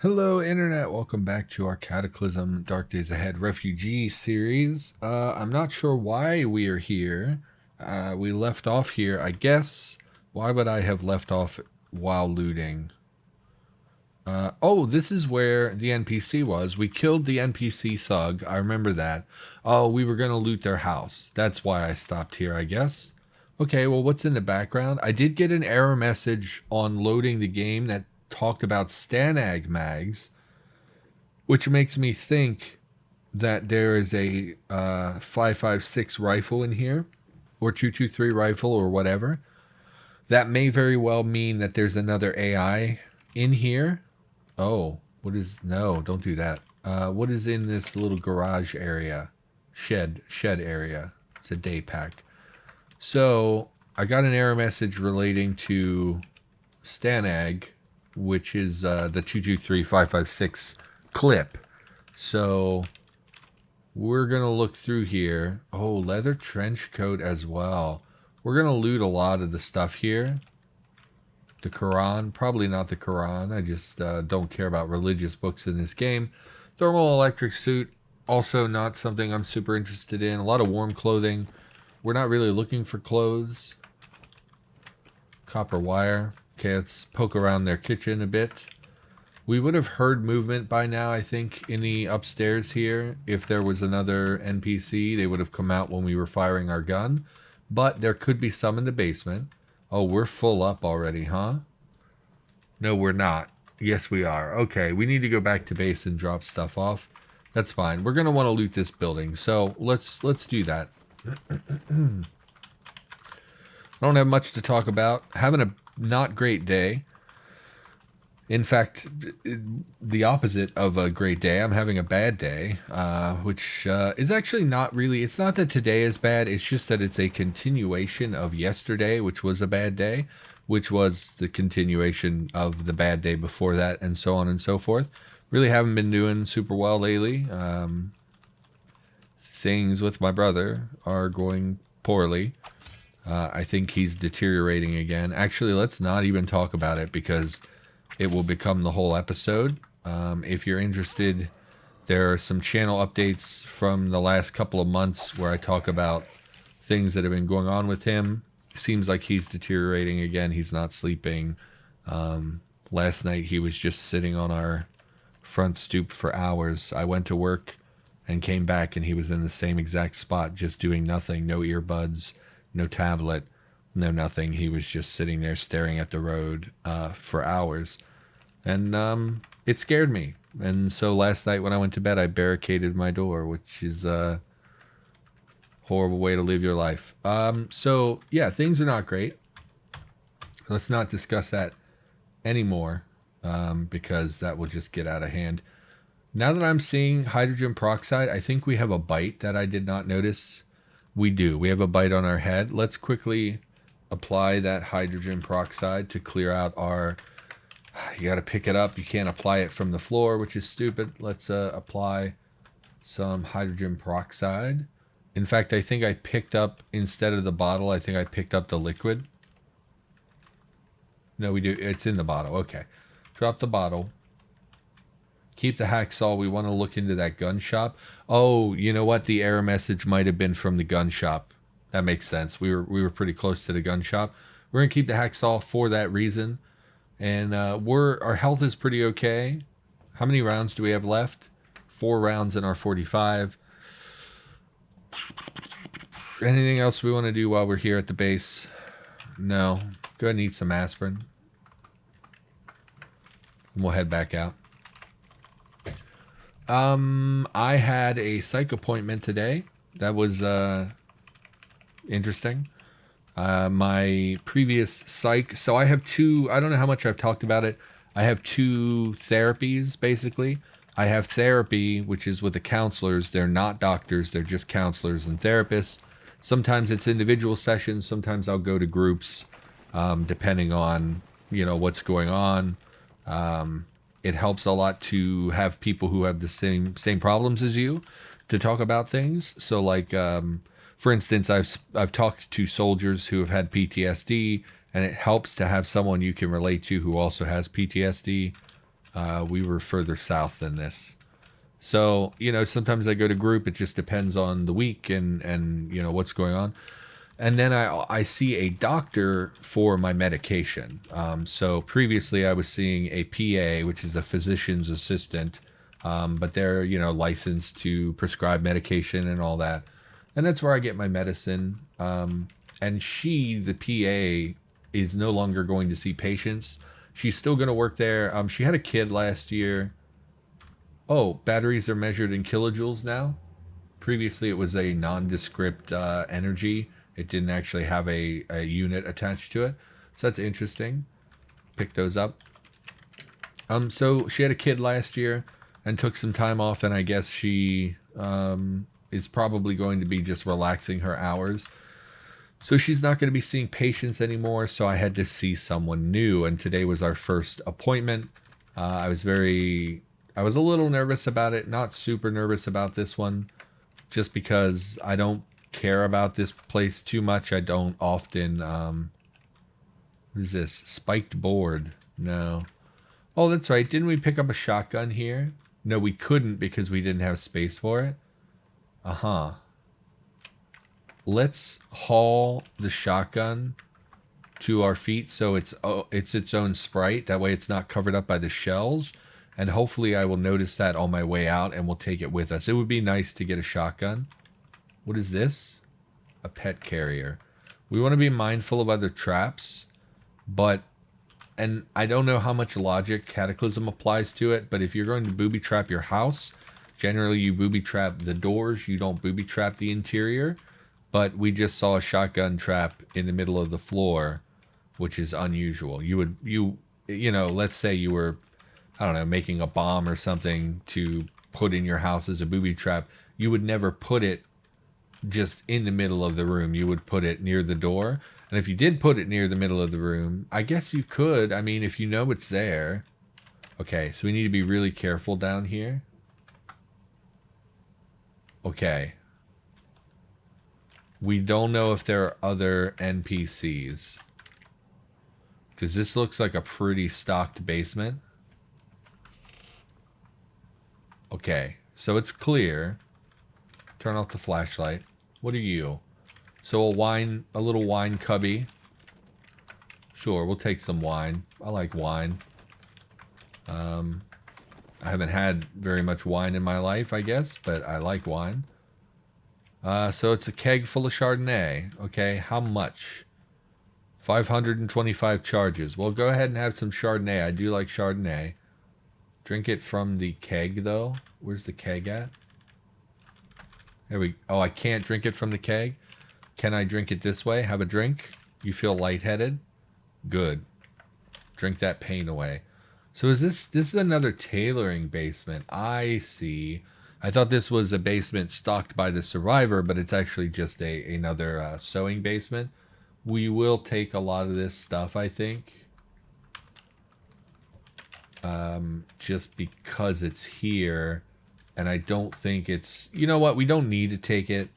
Hello, Internet. Welcome back to our Cataclysm Dark Days Ahead Refugee series. I'm not sure why we are here. We left off here, I guess. Why would I have left off while looting? Oh, this is where the NPC was. We killed the NPC thug. I remember that. Oh, we were going to loot their house. That's why I stopped here, I guess. Okay, well, what's in the background? I did get an error message on loading the game that talked about Stanag mags, which makes me think that there is a 5.56 rifle in here, or 223 rifle, or whatever. That may very well mean that there's another AI in here. Oh, what is... No, don't do that. What is in this little garage area? Shed area. It's a day pack. So, I got an error message relating to Stanag, which is the 223-556 clip. So we're going to look through here. Oh, leather trench coat as well. We're going to loot a lot of the stuff here. The Quran, probably not the Quran. I just don't care about religious books in this game. Thermal electric suit, also not something I'm super interested in. A lot of warm clothing. We're not really looking for clothes. Copper wire. Okay, let's poke around their kitchen a bit. We would have heard movement by now, I think, in the upstairs here. If there was another NPC, they would have come out when we were firing our gun. But there could be some in the basement. Oh, we're full up already, huh? No, we're not. Yes, we are. Okay, we need to go back to base and drop stuff off. That's fine. We're going to want to loot this building, so let's do that. I don't have much to talk about. Having a not great day. In fact, the opposite of a great day. I'm having a bad day, which is actually not really... It's not that today is bad. It's just that it's a continuation of yesterday, which was a bad day, which was the continuation of the bad day before that, and so on and so forth. Really haven't been doing super well lately. Things with my brother are going poorly. I think he's deteriorating again. Actually, let's not even talk about it because it will become the whole episode. If you're interested, there are some channel updates from the last couple of months where I talk about things that have been going on with him. Seems like he's deteriorating again. He's not sleeping. Last night he was just sitting on our front stoop for hours. I went to work and came back and he was in the same exact spot, just doing nothing. No earbuds, no tablet, no nothing. He was just sitting there staring at the road for hours. And it scared me. And so last night when I went to bed, I barricaded my door, which is a horrible way to live your life. So, yeah, things are not great. Let's not discuss that anymore because that will just get out of hand. Now that I'm seeing hydrogen peroxide, I think we have a bite that I did not notice. We do. We have a bite on our head. Let's quickly apply that hydrogen peroxide to clear out our... You got to pick it up. You can't apply it from the floor, which is stupid. Let's apply some hydrogen peroxide. In fact, I think I picked up, instead of the bottle, I think I picked up the liquid. No, we do. It's in the bottle. Okay. Drop the bottle. Keep the hacksaw. We want to look into that gun shop. Oh, you know what? The error message might have been from the gun shop. That makes sense. We were pretty close to the gun shop. We're going to keep the hacksaw for that reason. And our health is pretty okay. How many rounds do we have left? 4 rounds in our 45. Anything else we want to do while we're here at the base? No. Go ahead and eat some aspirin. And we'll head back out. I had a psych appointment today. That was interesting. My previous psych... So I have two... I don't know how much I've talked about it. I have 2 therapies, basically. I have therapy, which is with the counselors. They're not doctors. They're just counselors and therapists. Sometimes it's individual sessions. Sometimes I'll go to groups, depending on, what's going on. It helps a lot to have people who have the same problems as you to talk about things. So, like, for instance, I've talked to soldiers who have had PTSD, and it helps to have someone you can relate to who also has PTSD. We were further south than this. So, sometimes I go to group. It just depends on the week and what's going on. And then I see a doctor for my medication. So previously I was seeing a PA, which is a physician's assistant, but they're licensed to prescribe medication and all that, and that's where I get my medicine. And the PA, is no longer going to see patients. She's still going to work there. She had a kid last year. Oh, batteries are measured in kilojoules now. Previously, it was a nondescript energy. It didn't actually have a unit attached to it. So that's interesting. Pick those up. So she had a kid last year and took some time off, and I guess she is probably going to be just relaxing her hours. So she's not going to be seeing patients anymore, so I had to see someone new, and today was our first appointment. I was a little nervous about it, not super nervous about this one, just because I don't care about this place too much. I don't often, what is this? Spiked board. No. Oh, that's right. Didn't we pick up a shotgun here? No, we couldn't because we didn't have space for it. Uh-huh. Let's haul the shotgun to our feet so it's its own sprite. That way it's not covered up by the shells. And hopefully I will notice that on my way out and we'll take it with us. It would be nice to get a shotgun. What is this? A pet carrier. We want to be mindful of other traps, and I don't know how much logic Cataclysm applies to it, but if you're going to booby trap your house, generally you booby trap the doors, you don't booby trap the interior. But we just saw a shotgun trap in the middle of the floor, which is unusual. Let's say you were, I don't know, making a bomb or something to put in your house as a booby trap. You would never put it just in the middle of the room. You would put it near the door. And if you did put it near the middle of the room, I guess you could. I mean, if you know it's there. Okay, so we need to be really careful down here. Okay. We don't know if there are other NPCs, because this looks like a pretty stocked basement. Okay, so it's clear. Turn off the flashlight. What are you? So a little wine cubby. Sure, we'll take some wine. I like wine. I haven't had very much wine in my life, I guess, but I like wine. So it's a keg full of Chardonnay. Okay, how much? 525 charges. Well, go ahead and have some Chardonnay. I do like Chardonnay. Drink it from the keg, though. Where's the keg at? Oh, I can't drink it from the keg? Can I drink it this way? Have a drink? You feel lightheaded? Good. Drink that pain away. So this is another tailoring basement. I see. I thought this was a basement stocked by the survivor, but it's actually just another sewing basement. We will take a lot of this stuff, I think. Just because it's here, and I don't think it's... You know what? We don't need to take it.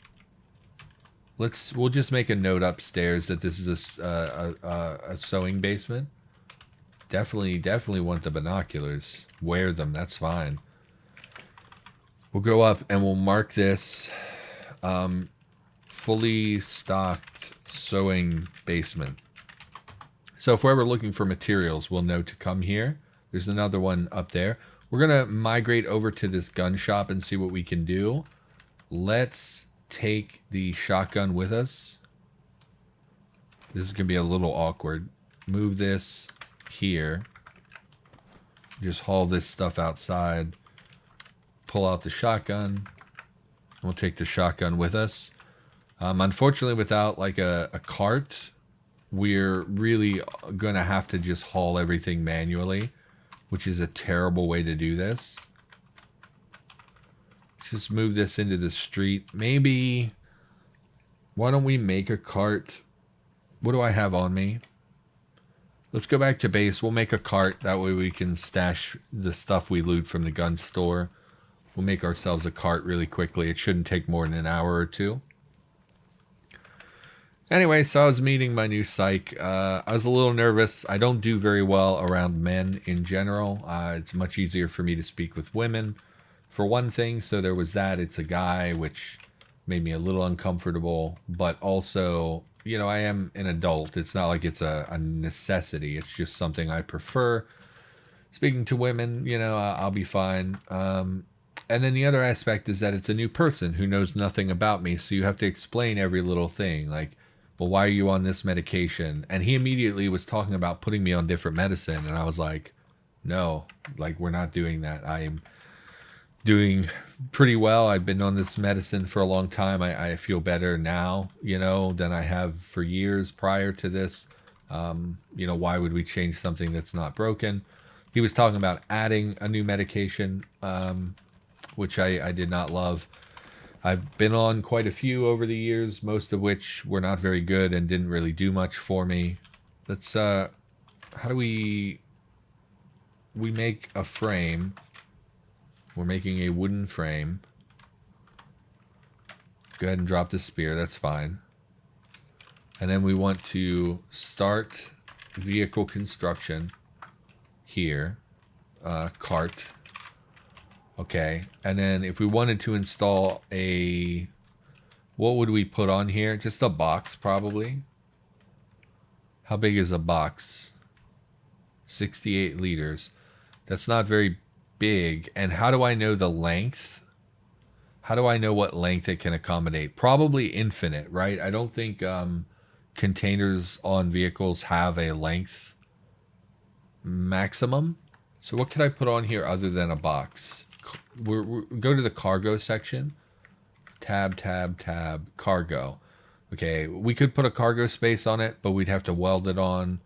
We'll just make a note upstairs that this is a sewing basement. Definitely want the binoculars. Wear them. That's fine. We'll go up and we'll mark this fully stocked sewing basement. So if we're ever looking for materials, we'll know to come here. There's another one up there. We're going to migrate over to this gun shop and see what we can do. Let's take the shotgun with us. This is going to be a little awkward. Move this here. Just haul this stuff outside. Pull out the shotgun. We'll take the shotgun with us. Unfortunately, without like a cart, we're really going to have to just haul everything manually, which is a terrible way to do this. Just move this into the street. Maybe, why don't we make a cart? What do I have on me? Let's go back to base. We'll make a cart. That way we can stash the stuff we loot from the gun store. We'll make ourselves a cart really quickly. It shouldn't take more than an hour or two. Anyway, so I was meeting my new psych. I was a little nervous. I don't do very well around men in general. It's much easier for me to speak with women, for one thing. So there was that. It's a guy, which made me a little uncomfortable. But also, I am an adult. It's not like it's a necessity. It's just something I prefer. Speaking to women, I'll be fine. And then the other aspect is that it's a new person who knows nothing about me. So you have to explain every little thing. Like, well, why are you on this medication? And he immediately was talking about putting me on different medicine. And I was like, no, like, we're not doing that. I am doing pretty well. I've been on this medicine for a long time. I feel better now, than I have for years prior to this. Why would we change something that's not broken? He was talking about adding a new medication, which I did not love. I've been on quite a few over the years, most of which were not very good and didn't really do much for me. Let's, how do we make a frame. We're making a wooden frame. Go ahead and drop the spear, that's fine. And then we want to start vehicle construction here. Cart. Okay, and then if we wanted to install what would we put on here? Just a box, probably. How big is a box? 68 liters. That's not very big. And how do I know the length? How do I know what length it can accommodate? Probably infinite, right? I don't think containers on vehicles have a length maximum. So what can I put on here other than a box? Go to the cargo section. Tab, cargo. Okay, we could put a cargo space on it, but we'd have to weld it on.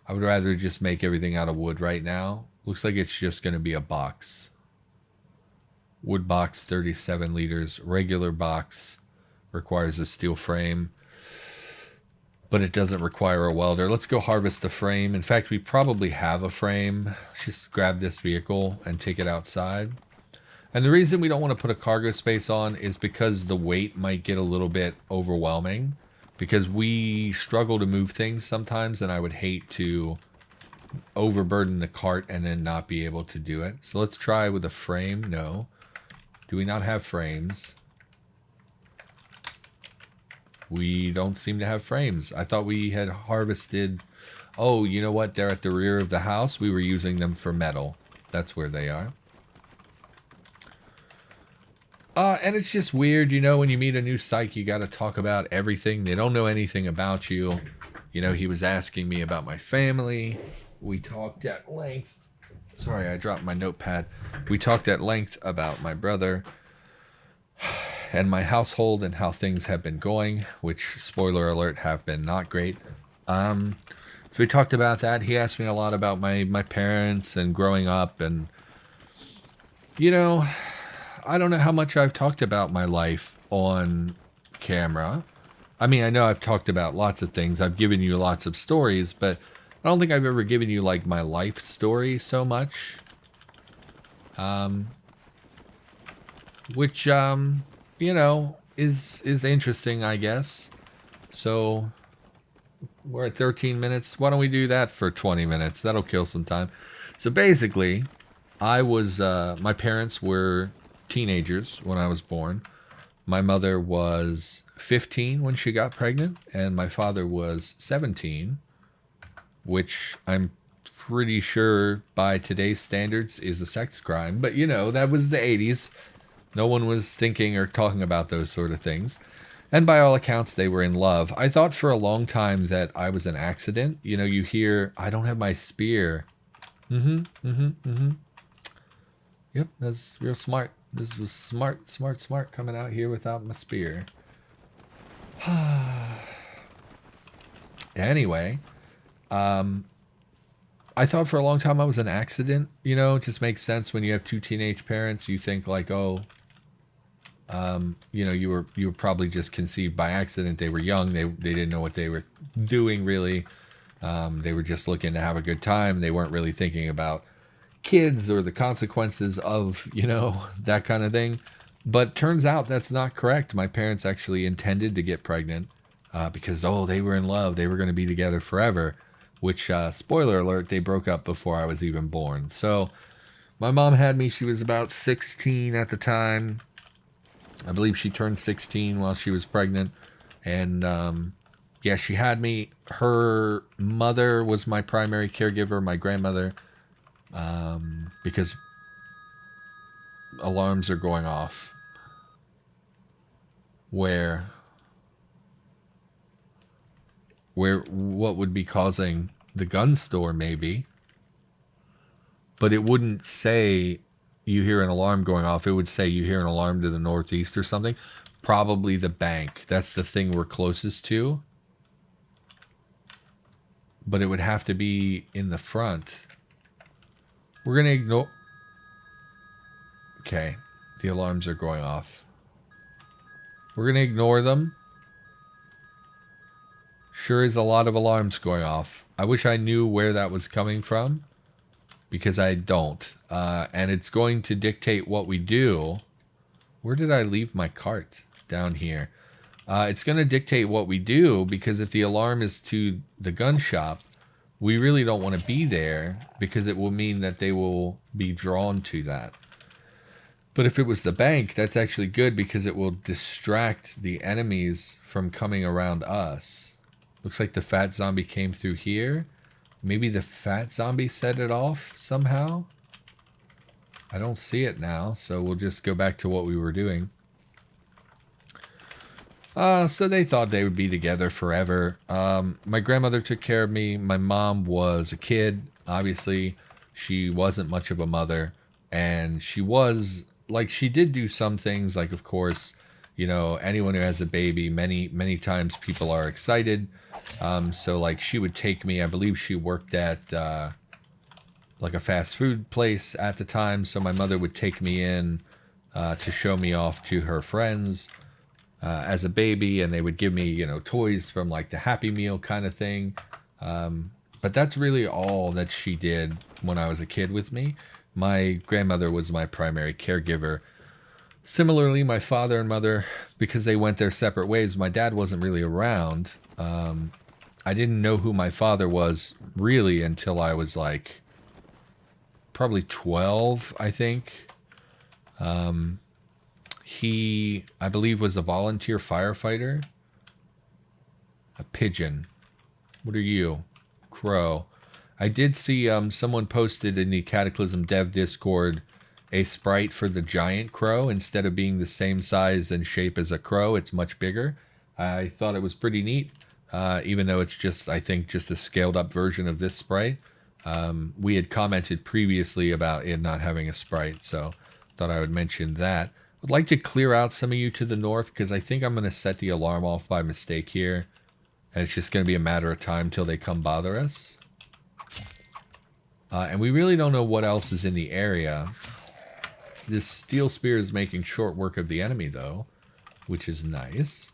I would rather just make everything out of wood right now. Looks like it's just going to be a box. Wood box, 37 liters. Regular box requires a steel frame, but it doesn't require a welder. Let's go harvest the frame. In fact, we probably have a frame. Let's just grab this vehicle and take it outside. And the reason we don't want to put a cargo space on is because the weight might get a little bit overwhelming, because we struggle to move things sometimes, and I would hate to overburden the cart and then not be able to do it. So let's try with a frame. No. Do we not have frames? We don't seem to have frames. I thought we had harvested... Oh, you know what? They're at the rear of the house. We were using them for metal. That's where they are. And it's just weird, when you meet a new psych, you got to talk about everything. They don't know anything about you. He was asking me about my family. We talked at length. Sorry, I dropped my notepad. We talked at length about my brother and my household and how things have been going, which, spoiler alert, have been not great. So we talked about that. He asked me a lot about my parents and growing up, and I don't know how much I've talked about my life on camera. I mean, I know I've talked about lots of things. I've given you lots of stories, but I don't think I've ever given you, like, my life story so much. Which, is interesting, I guess. So, we're at 13 minutes. Why don't we do that for 20 minutes? That'll kill some time. So, basically, my parents were teenagers when I was born. My mother was 15 when she got pregnant, and my father was 17, which I'm pretty sure by today's standards is a sex crime. But that was the 80s. No one was thinking or talking about those sort of things. And by all accounts, they were in love. I thought for a long time that I was an accident. You hear, I don't have my spear. Yep, that's real smart. This was smart coming out here without my spear. Anyway, I thought for a long time I was an accident. It just makes sense when you have two teenage parents. You think like, oh, you were probably just conceived by accident. They were young. They didn't know what they were doing really. They were just looking to have a good time. They weren't really thinking about kids or the consequences of, that kind of thing. But turns out that's not correct. My parents actually intended to get pregnant. because, oh, they were in love. They were going to be together forever, which, spoiler alert, they broke up before I was even born. So my mom had me. She was about 16 at the time. I believe she turned 16 while she was pregnant. And yeah, she had me. Her mother was my primary caregiver, my grandmother, because alarms are going off. Where what would be causing the gun store, maybe. But it wouldn't say you hear an alarm going off. It would say you hear an alarm to the northeast or something. Probably the bank. That's the thing we're closest to. But it would have to be in the front. We're going to ignore... Okay. The alarms are going off. We're going to ignore them. Sure is a lot of alarms going off. I wish I knew where that was coming from, because I don't. And it's going to dictate what we do. Where did I leave my cart? Down here. It's going to dictate what we do, because if the alarm is to the gun shop, we really don't want to be there, because it will mean that they will be drawn to that. But if it was the bank, that's actually good, because it will distract the enemies from coming around us. Looks like the fat zombie came through here. Maybe the fat zombie set it off somehow? I don't see it now, so we'll just go back to what we were doing. So they thought they would be together forever. My grandmother took care of me. My mom was a kid. Obviously, she wasn't much of a mother. And she was, like, she did do some things, like, of course, you know, anyone who has a baby, many times people are excited. So, like, she would take me. I believe she worked at, like, a fast food place at the time. So my mother would take me in to show me off to her friends as a baby. And they would give me, you know, toys from, like, the Happy Meal kind of thing. But that's really all that she did when I was a kid with me. My grandmother was my primary caregiver. Similarly, my father and mother, because they went their separate ways, my dad wasn't really around. I didn't know who my father was really until I was like probably 12, I think. He, I believe, was a volunteer firefighter. A pigeon. What are you? Crow. I did see someone posted in the Cataclysm dev Discord a sprite for the giant crow. Instead of being the same size and shape as a crow, it's much bigger. I thought it was pretty neat, even though it's just, I think, just a scaled up version of this sprite. We had commented previously about it not having a sprite, so thought I would mention that. I'd like to clear out some of you to the north, because I think I'm going to set the alarm off by mistake here. And it's just going to be a matter of time till they come bother us. And we really don't know what else is in the area. This steel spear is making short work of the enemy, though, which is nice.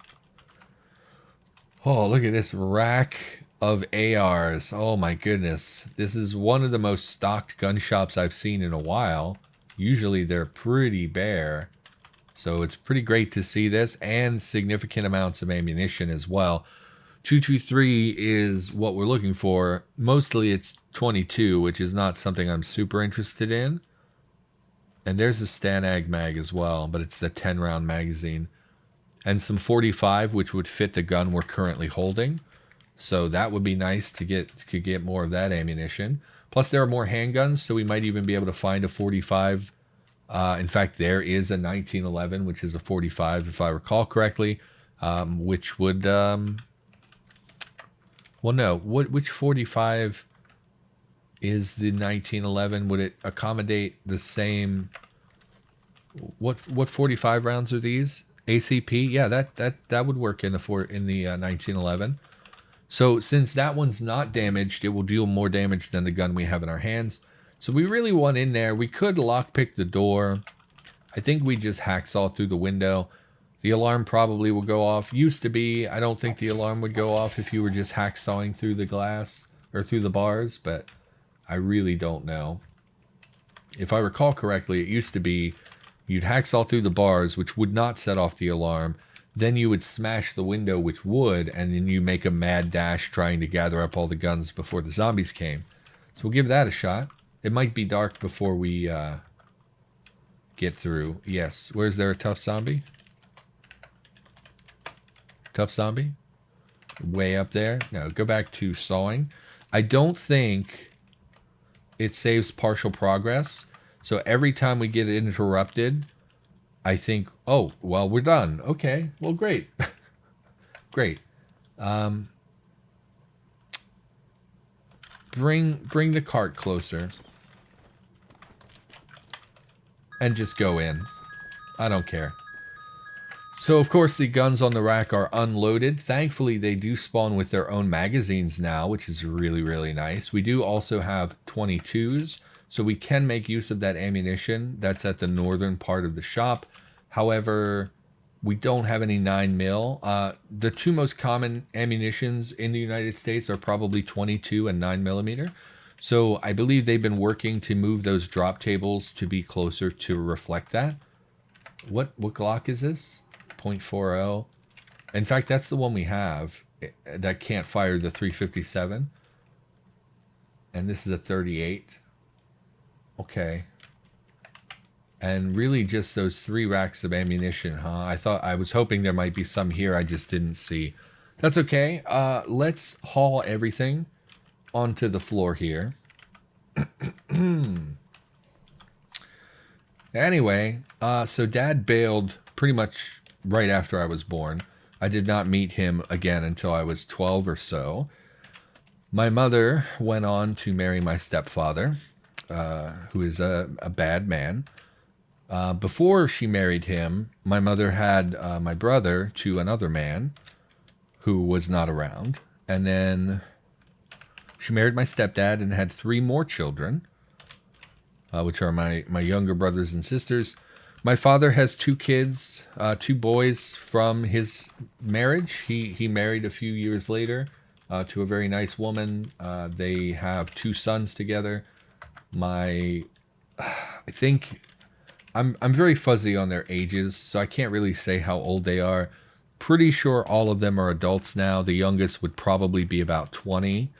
Oh, look at this rack of ARs. Oh, my goodness. This is one of the most stocked gun shops I've seen in a while. Usually they're pretty bare. So it's pretty great to see this, and significant amounts of ammunition as well. 223 is what we're looking for. Mostly it's 22, which is not something I'm super interested in. And there's a Stanag mag as well, but it's the 10-round magazine. And some 45, which would fit the gun we're currently holding. So that would be nice to get more of that ammunition. Plus there are more handguns, so we might even be able to find a 45. In fact, there is a 1911, which is a 45, if I recall correctly, which would... Well, no. Which 45 is the 1911? Would it accommodate the same? What 45 rounds are these? ACP? Yeah, that would work in the 1911. So since that one's not damaged, it will deal more damage than the gun we have in our hands. So we really want in there. We could lockpick the door. I think we just hacksaw through the window. The alarm probably will go off. Used to be, I don't think the alarm would go off if you were just hacksawing through the glass or through the bars, but I really don't know. If I recall correctly, it used to be you'd hacksaw through the bars, which would not set off the alarm. then you would smash the window with wood, and then you make a mad dash trying to gather up all the guns before the zombies came. So we'll give that a shot. It might be dark before we get through. Yes. Where's there a tough zombie? Tough zombie? Way up there? No, go back to sawing. I don't think it saves partial progress. So every time we get interrupted, I think, oh, well, we're done. Okay, well, great. Great. Bring the cart closer. And just go in. I don't care. So, of course, the guns on the rack are unloaded. Thankfully, they do spawn with their own magazines now, which is really, really nice. We do also have 22s, so we can make use of that ammunition. That's at the northern part of the shop. However, we don't have any 9mm. The two most common ammunitions in the United States are probably 22 and 9mm. So I believe they've been working to move those drop tables to be closer to reflect that. What Glock is this? .40. In fact, that's the one we have that can't fire the 357. And this is a 38. Okay. And really just those 3 racks of ammunition, huh? I was hoping there might be some here I just didn't see. That's okay. Let's haul everything onto the floor here. Anyway, so Dad bailed pretty much right after I was born. I did not meet him again until I was 12 or so. My mother went on to marry my stepfather, who is a bad man. Before she married him, my mother had my brother to another man who was not around. And then she married my stepdad and had 3 more children, which are my younger brothers and sisters. My father has 2 kids, 2 boys from his marriage. He married a few years later to a very nice woman. They have 2 sons together. I think I'm very fuzzy on their ages, so I can't really say how old they are. Pretty sure all of them are adults now. The youngest would probably be about 20,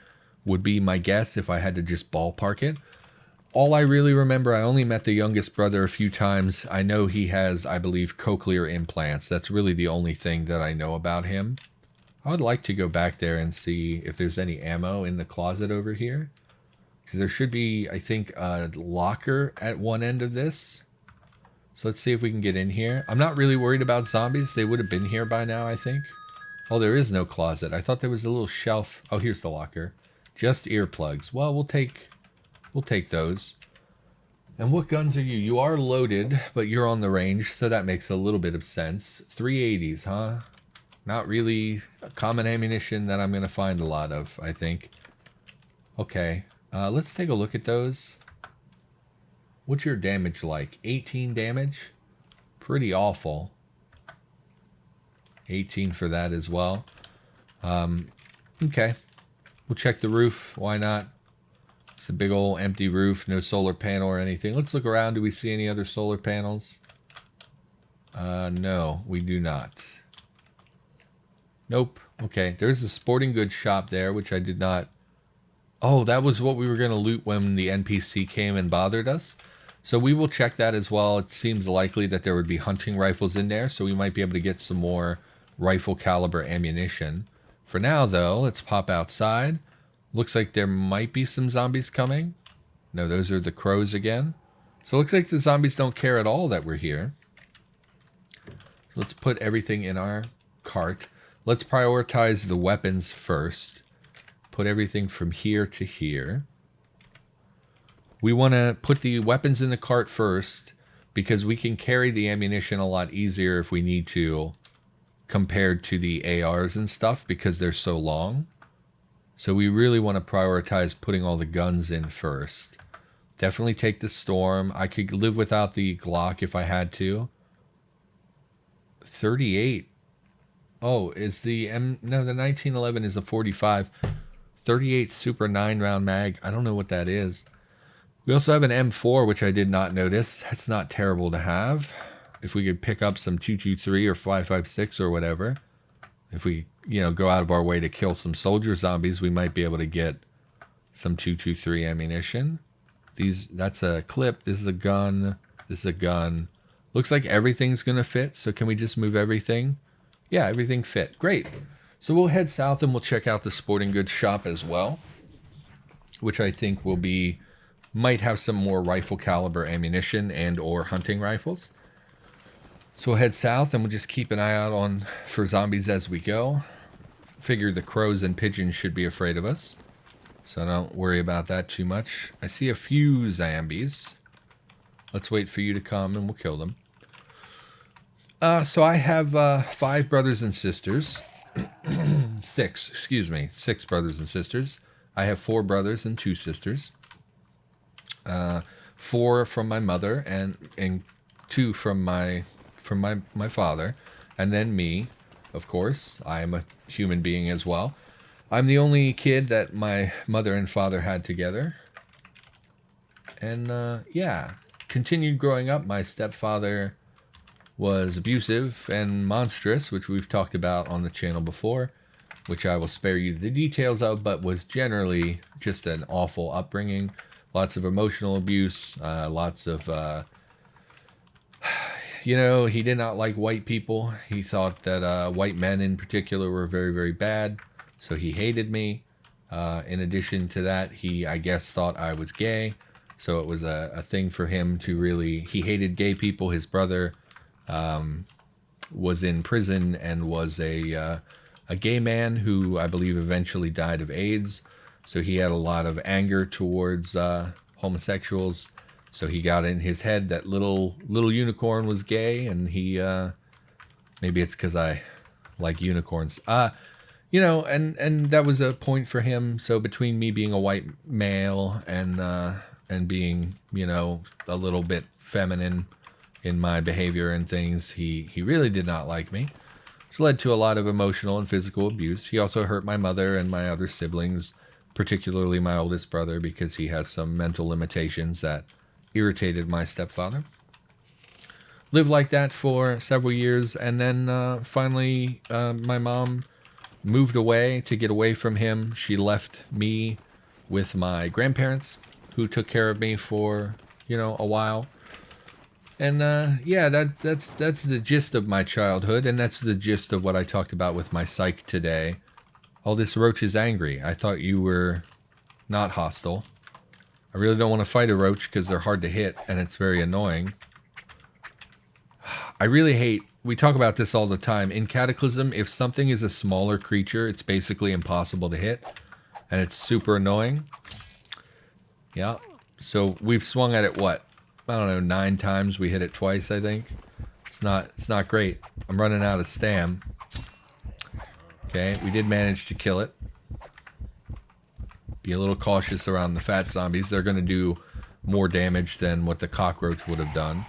would be my guess if I had to just ballpark it. All I really remember, I only met the youngest brother a few times. I know he has, I believe, cochlear implants. That's really the only thing that I know about him. I would like to go back there and see if there's any ammo in the closet over here. Because there should be, I think, a locker at one end of this. So let's see if we can get in here. I'm not really worried about zombies. They would have been here by now, I think. Oh, there is no closet. I thought there was a little shelf. Oh, here's the locker. Just earplugs. Well, we'll take those. And what guns are you? You are loaded, but you're on the range, so that makes a little bit of sense. 380s, huh? Not really a common ammunition that I'm going to find a lot of, I think. Okay, let's take a look at those. What's your damage like? 18 damage? Pretty awful. 18 for that as well. Okay. We'll check the roof. Why not? It's a big old empty roof. No solar panel or anything. Let's look around. Do we see any other solar panels? No, we do not. Nope. Okay. There's a sporting goods shop there, which I did not... Oh, that was what we were going to loot when the NPC came and bothered us. So we will check that as well. It seems likely that there would be hunting rifles in there, so we might be able to get some more rifle caliber ammunition. For now, though, let's pop outside. Looks like there might be some zombies coming. No, those are the crows again. So it looks like the zombies don't care at all that we're here. So let's put everything in our cart. Let's prioritize the weapons first. Put everything from here to here. We want to put the weapons in the cart first because we can carry the ammunition a lot easier if we need to compared to the ARs and stuff because they're so long. So we really want to prioritize putting all the guns in first. Definitely take the Storm. I could live without the Glock if I had to. 38. Oh, is the no, the 1911 is a 45. 38 Super 9-round mag. I don't know what that is. We also have an M4, which I did not notice. That's not terrible to have. if we could pick up some 223 or 556 or whatever, if we, go out of our way to kill some soldier zombies, we might be able to get some 223 ammunition. That's a clip. This is a gun. This is a gun. Looks like everything's going to fit. So can we just move everything? Yeah, everything fit. Great. So we'll head south and we'll check out the sporting goods shop as well, which I think might have some more rifle caliber ammunition and or hunting rifles. So we'll head south and we'll just keep an eye out for zombies as we go. Figure the crows and pigeons should be afraid of us, so don't worry about that too much. I see a few zombies. Let's wait for you to come and we'll kill them. So I have 5 brothers and sisters. 6 brothers and sisters. I have 4 brothers and 2 sisters. 4 from my mother and 2 from my father, and then me, of course. I am a human being as well. I'm the only kid that my mother and father had together. And continued growing up. My stepfather was abusive and monstrous, which we've talked about on the channel before, which I will spare you the details of, but was generally just an awful upbringing. Lots of emotional abuse, lots of he did not like white people. He thought that white men in particular were very, very bad. So he hated me. In addition to that, he, I guess, thought I was gay. So it was a thing for him to really... He hated gay people. His brother was in prison and was a gay man who I believe eventually died of AIDS. So he had a lot of anger towards homosexuals. So he got in his head that little unicorn was gay, and he maybe it's because I like unicorns. And that was a point for him. So between me being a white male and being, a little bit feminine in my behavior and things, he really did not like me, which led to a lot of emotional and physical abuse. He also hurt my mother and my other siblings, particularly my oldest brother, because he has some mental limitations that irritated my stepfather. Lived like that for several years, and then finally my mom moved away to get away from him. She left me with my grandparents, who took care of me for a while. And that's the gist of my childhood, and that's the gist of what I talked about with my psych today. Oh, this roach is angry. I thought you were not hostile. I really don't want to fight a roach because they're hard to hit and it's very annoying. I really hate... We talk about this all the time. In Cataclysm, if something is a smaller creature, it's basically impossible to hit. And it's super annoying. Yeah. So we've swung at it, what? I don't know, 9 times. We hit it twice, I think. It's not great. I'm running out of stam. Okay, we did manage to kill it. Be a little cautious around the fat zombies. They're going to do more damage than what the cockroach would have done.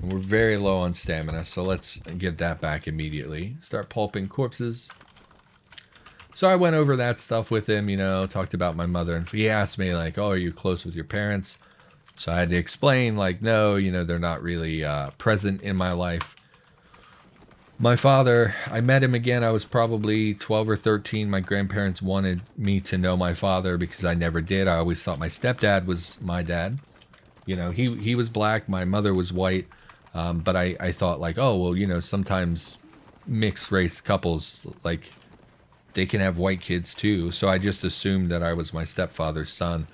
And we're very low on stamina, so let's get that back immediately. Start pulping corpses. So I went over that stuff with him, talked about my mother. And he asked me, like, oh, are you close with your parents? So I had to explain, like, no, they're not really present in my life. My father, I met him again. I was probably 12 or 13. My grandparents wanted me to know my father because I never did. I always thought my stepdad was my dad. He was black. My mother was white. But I thought, like, oh, well, sometimes mixed race couples, like, they can have white kids too. So I just assumed that I was my stepfather's son.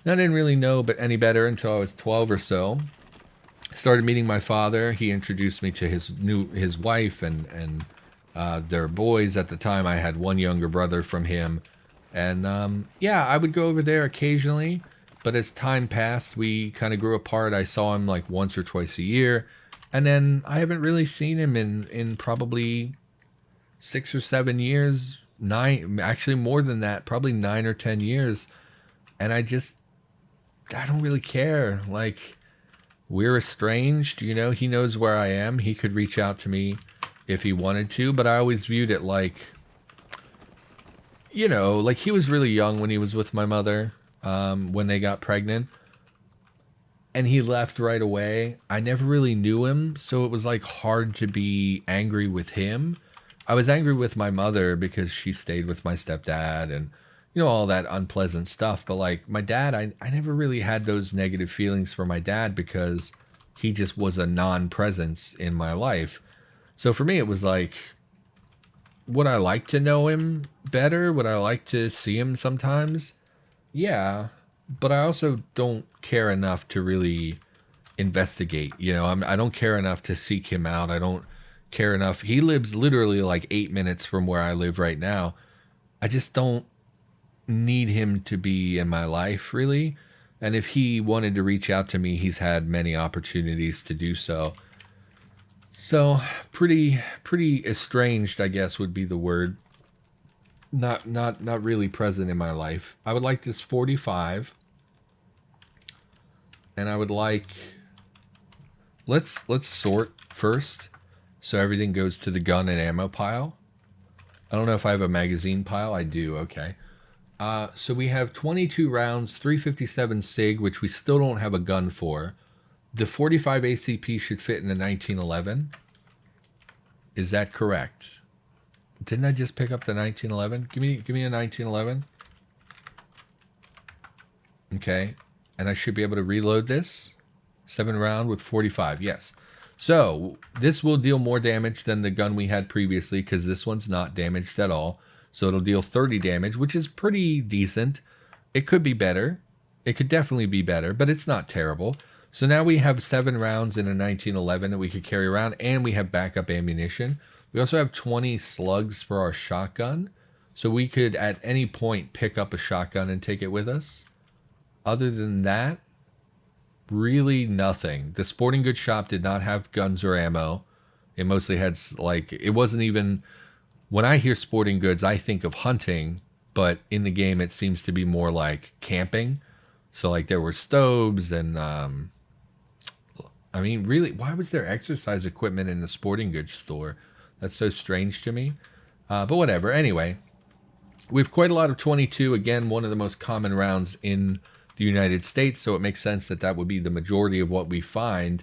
And I didn't really know any better until I was 12 or so. Started meeting my father. He introduced me to his wife and their boys. At the time, I had one younger brother from him. And I would go over there occasionally. But as time passed, we kind of grew apart. I saw him like once or twice a year. And then I haven't really seen him in probably 6 or 7 years. 9, actually more than that, probably 9 or 10 years. And I don't really care. Like, we're estranged, he knows where I am. He could reach out to me if he wanted to, but I always viewed it like, like he was really young when he was with my mother, when they got pregnant. and he left right away. I never really knew him, so it was like hard to be angry with him. I was angry with my mother because she stayed with my stepdad and all that unpleasant stuff. But like my dad, I never really had those negative feelings for my dad because he just was a non-presence in my life. So for me, it was like, would I like to know him better? Would I like to see him sometimes? Yeah, but I also don't care enough to really investigate. I don't care enough to seek him out. I don't care enough. He lives literally like 8 minutes from where I live right now. I just don't need him to be in my life, really. And if he wanted to reach out to me, he's had many opportunities to do so. So pretty estranged, I guess, would be the word. Not really present in my life. I would like this 45. And I would like, let's sort first so everything goes to the gun and ammo pile. I don't know if I have a magazine pile. I do. Okay. So we have 22 rounds, 357 SIG, which we still don't have a gun for. The 45 ACP should fit in a 1911. Is that correct? Didn't I just pick up the 1911? Give me a 1911. Okay. And I should be able to reload this. 7 round with 45. Yes. So this will deal more damage than the gun we had previously because this one's not damaged at all. So it'll deal 30 damage, which is pretty decent. It could be better. It could definitely be better, but it's not terrible. So now we have 7 rounds in a 1911 that we could carry around, and we have backup ammunition. We also have 20 slugs for our shotgun. So we could at any point pick up a shotgun and take it with us. Other than that, really nothing. The sporting goods shop did not have guns or ammo. It mostly had, like, it wasn't even, when I hear sporting goods, I think of hunting, but in the game it seems to be more like camping. So like there were stoves and, I mean, really, why was there exercise equipment in the sporting goods store? That's so strange to me. But whatever. Anyway, we have quite a lot of 22. Again, one of the most common rounds in the United States, so it makes sense that that would be the majority of what we find.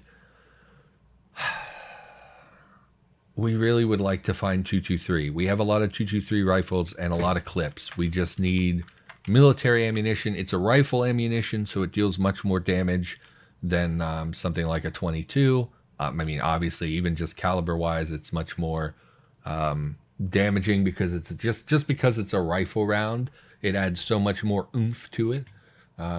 We really would like to find 223. We have a lot of 223 rifles and a lot of clips. We just need military ammunition. It's a rifle ammunition, so it deals much more damage than something like a 22. I mean, obviously, even just caliber-wise, it's much more damaging because it's just because it's a rifle round. It adds so much more oomph to it.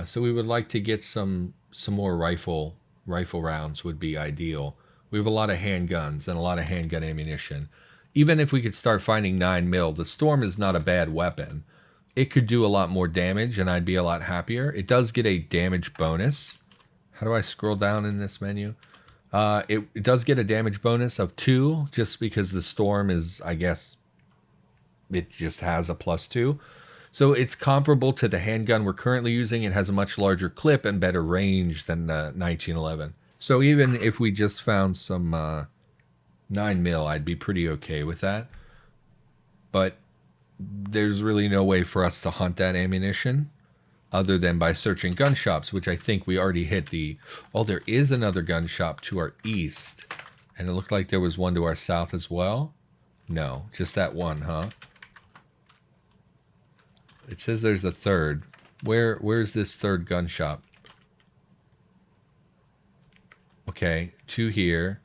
So we would like to get some more rifle rounds would be ideal. We have a lot of handguns and a lot of handgun ammunition. Even if we could start finding 9mm, the Storm is not a bad weapon. It could do a lot more damage and I'd be a lot happier. It does get a damage bonus. How do I scroll down in this menu? It does get a damage bonus of 2 just because the Storm is, I guess, it just has a +2. So it's comparable to the handgun we're currently using. It has a much larger clip and better range than the 1911. So even if we just found some 9mm, I'd be pretty okay with that. But there's really no way for us to hunt that ammunition other than by searching gun shops, which I think we already hit the... Oh, there is another gun shop to our east. And it looked like there was one to our south as well. No, just that one, huh? It says there's a third. Where's this third gun shop? Okay, 2 here.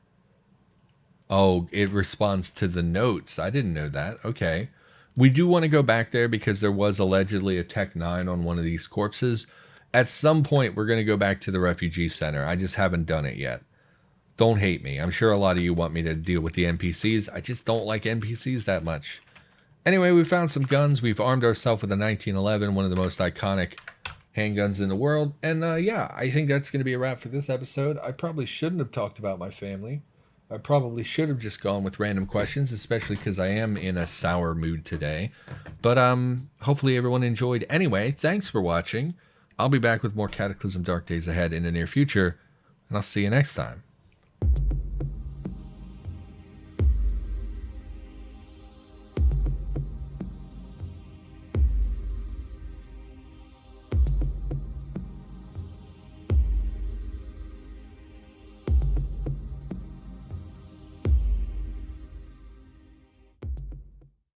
Oh, it responds to the notes. I didn't know that. Okay. We do want to go back there because there was allegedly a Tech 9 on one of these corpses. At some point, we're going to go back to the Refugee Center. I just haven't done it yet. Don't hate me. I'm sure a lot of you want me to deal with the NPCs. I just don't like NPCs that much. Anyway, we found some guns. We've armed ourselves with a 1911, one of the most iconic handguns in the world. And yeah, I think that's going to be a wrap for this episode. I probably shouldn't have talked about my family. I probably should have just gone with random questions, especially because I am in a sour mood today. But hopefully everyone enjoyed. Anyway, thanks for watching. I'll be back with more Cataclysm Dark Days Ahead in the near future, and I'll see you next time.